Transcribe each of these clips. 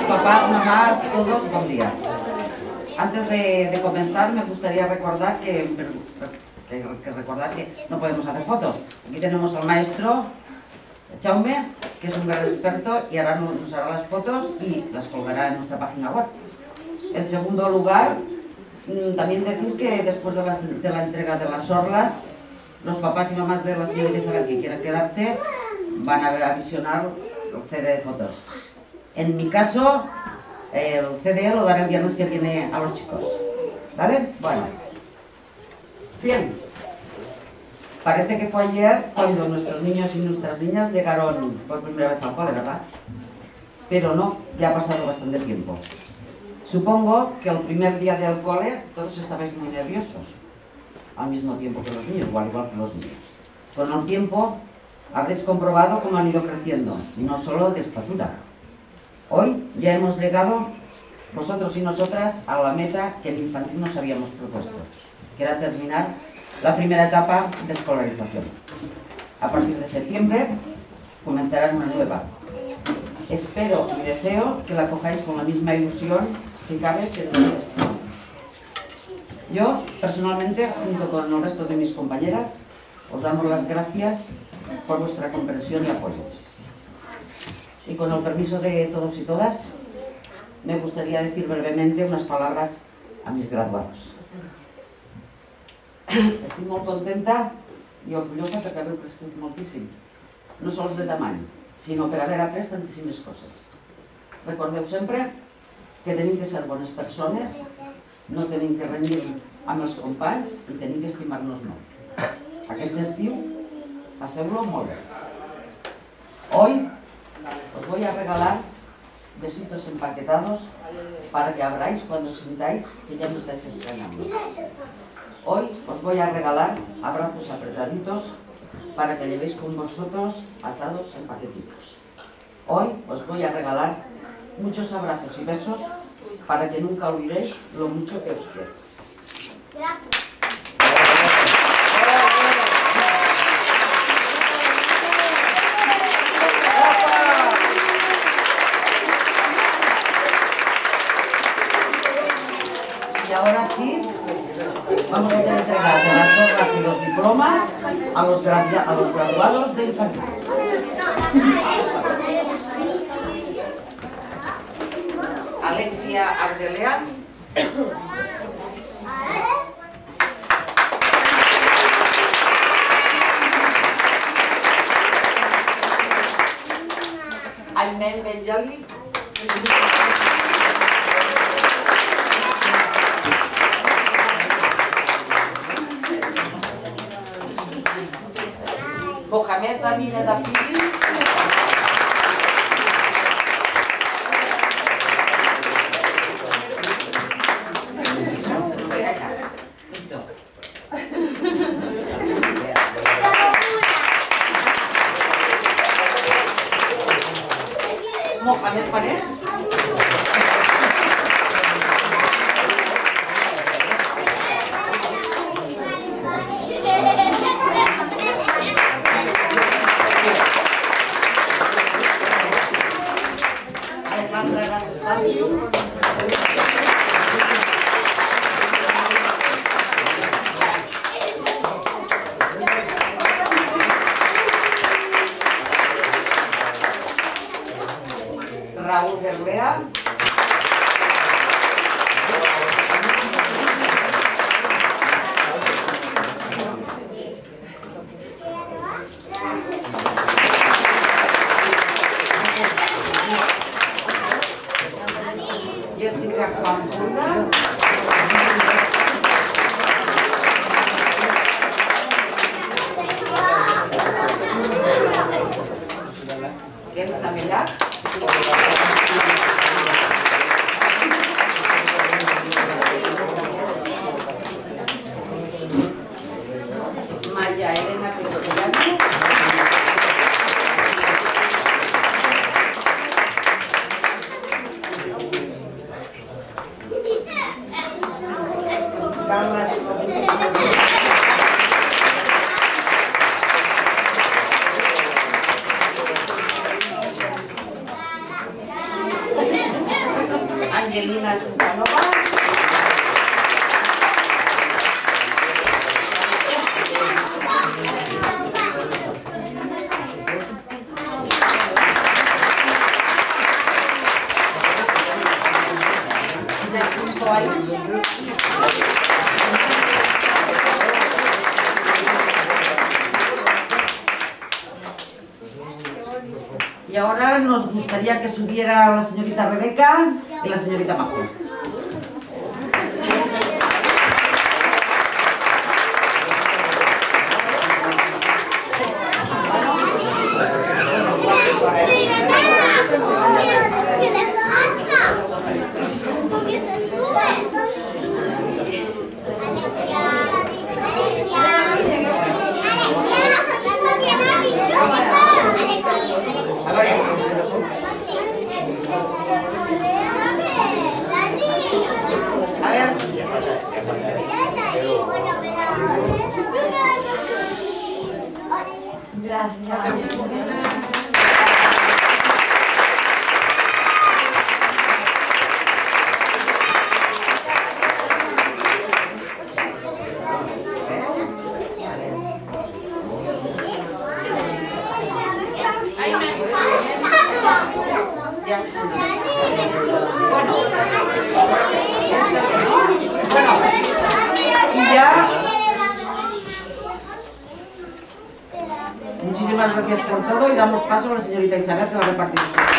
papás, mamás, todos, buen día. Antes de comenzar me gustaría recordar que no podemos hacer fotos. Aquí tenemos al maestro Jaume, que es un gran experto y ahora nos hará las fotos y las colgará en nuestra página web. En segundo lugar, también decir que después de la entrega de las orlas, los papás y mamás de la señora Isabel que quieran quedarse van a visionar el CD de fotos. En mi caso, el CD lo daré el viernes que viene a los chicos. ¿Vale? Bueno. Bien. Parece que fue ayer cuando nuestros niños y nuestras niñas llegaron por primera vez al cole, ¿verdad? Pero no, ya ha pasado bastante tiempo. Supongo que el primer día del cole todos estabais muy nerviosos, al mismo tiempo que los niños, o al igual que los niños. Con el tiempo habréis comprobado cómo han ido creciendo, no solo de estatura. Hoy ya hemos llegado, vosotros y nosotras, a la meta que en infantil nos habíamos propuesto, que era terminar la primera etapa de escolarización. A partir de septiembre comenzará una nueva. Espero y deseo que la cojáis con la misma ilusión, si cabe, que todo esto. Yo, personalmente, junto con el resto de mis compañeras, os damos las gracias por vuestra comprensión y apoyo. Y con el permiso de todos y todas, me gustaría decir brevemente unas palabras a mis graduados. Estic molt contenta i orgullosa perquè haveu crescut moltíssim, no sols de tamany, sinó per haver après tantíssimes coses. Recordeu sempre que tenim que ser bones persones, no tenim que renyir amb els companys i tenim que estimar-nos molt. Aquest estiu, passeu-lo molt bé. Hoy os voy a regalar besitos empaquetados para que abráis cuando sintáis que ya me estáis estrenando. Hoy os voy a regalar abrazos apretaditos para que llevéis con vosotros atados en paquetitos. Hoy os voy a regalar muchos abrazos y besos para que nunca olvidéis lo mucho que os quiero. Gracias. Y ahora sí, vamos a entregar las gorras y los diplomas a los graduados de infantil. Alexia Ardelea. Aymen Benjali. Mohamed Amina Dafiri. Mohamed Fares. Raúl Gerlea. Jessica Juan. Kenza Milá. Maya Elena Petroviano. Carla Angelina Zucanova. Y ahora nos gustaría que subiera la señorita Rebeca y la señorita Majo. Muchísimas gracias por todo y damos paso a la señorita Isabel, que va a repartir sus cosas.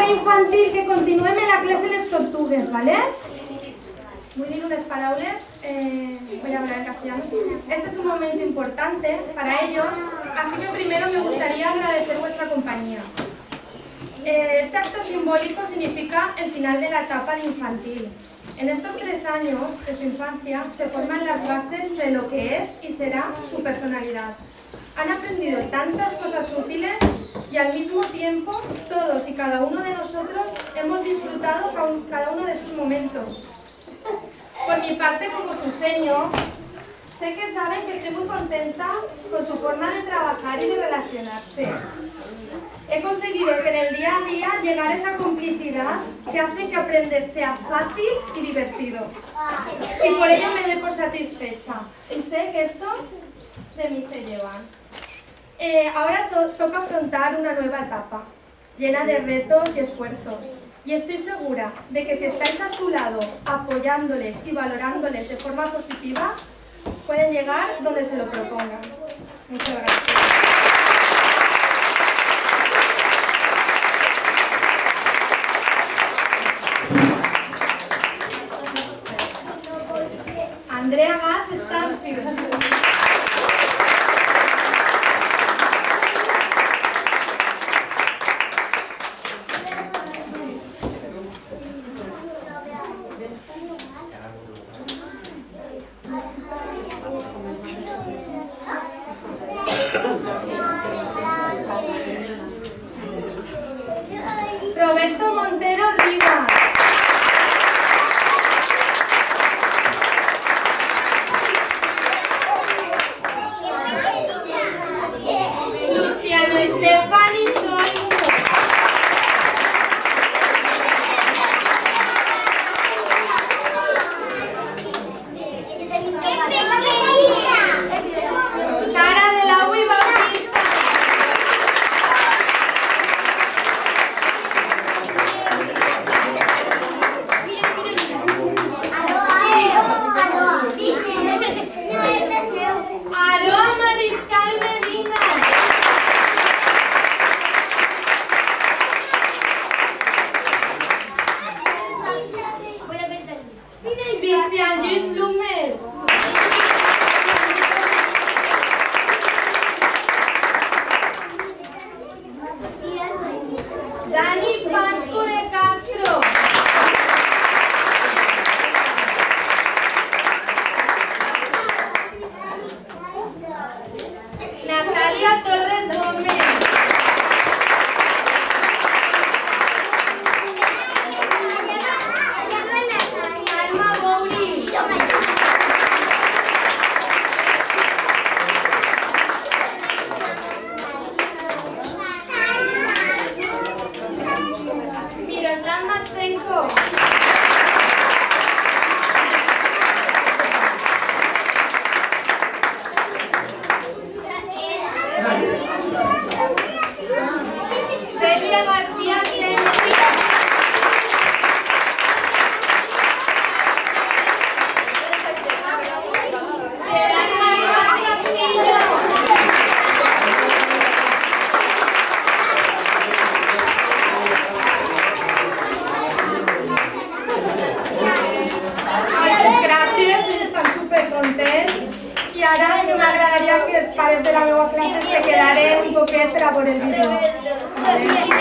Infantil, que continuem en la clase les tortugues, ¿vale? Voy a decir unas palabras, voy a hablar en castellano. Este es un momento importante para ellos, así que primero me gustaría agradecer vuestra compañía. Este acto simbólico significa el final de la etapa de infantil. En estos 3 años de su infancia se forman las bases de lo que es y será su personalidad. Han aprendido tantas cosas útiles y al mismo tiempo todos y cada uno de nosotros hemos disfrutado cada uno de sus momentos. Por mi parte, como su seño, sé que saben que estoy muy contenta con su forma de trabajar y de relacionarse. He conseguido que en el día a día llegara esa complicidad que hace que aprender sea fácil y divertido. Y por ello me doy por satisfecha. Y sé que eso de mí se llevan. Ahora toca afrontar una nueva etapa, llena de retos y esfuerzos. Y estoy segura de que si estáis a su lado, apoyándoles y valorándoles de forma positiva, pueden llegar donde se lo propongan. Muchas gracias. Andrea Gas Stanfield. Roberto Montero Rivas. Luciano Estefani Soy. Sara de la Ui Bautista. Dani Pasco de Castro. Natalia Torres Gómez. Salma Bouri. Miroslav Matsenko. Celia García Sensi. Gerard Manuel Castillo. Moltes gràcies, estan supercontents. I ara sí que m'agradaria que els pares de la meva classe se quedaren un poquet per a veure el vídeo. Mira,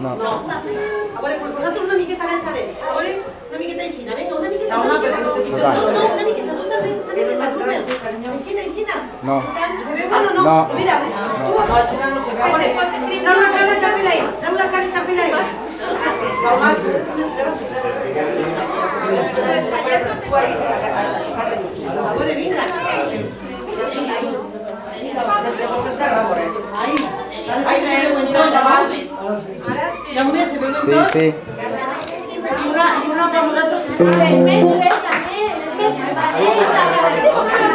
No. No. A veure, doncs vosaltres una miqueta agachadets. A veure, una miqueta aixina. Vinga, una miqueta. Jaume, però no te fiques. No, una miqueta, tu també. Una miqueta, Rubén. Aixina. No. Se ve bueno o no? No. Mira, tu... No, això no se veu. Treu la cara i tapela ahí. Treu la cara i tapela ahí. Jaume, A veure, vinga. Ahí. Ahí se veuen tots, abans. Jaume, se veuen Sí, tots. sí. I una per vosaltres.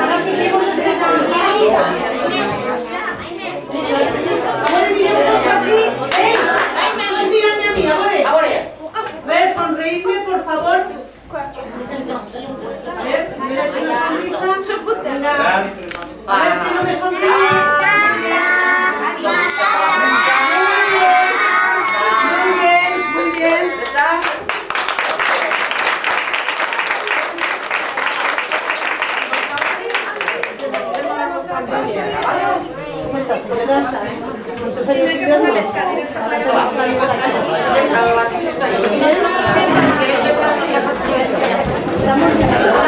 Ara fiquem les tres aquí. A veure, mireu tots així. Ei, tots mirant-me a mi, a veure. a veure. A ver, sonreírme, por favor. A ver, me das una sonrisa. Venga. A ver, que no me sonríe. Muy bien. ¿Está? ¿Cómo estás? ¿Cuántos años Tiene que tienes? pasar las cadenas para La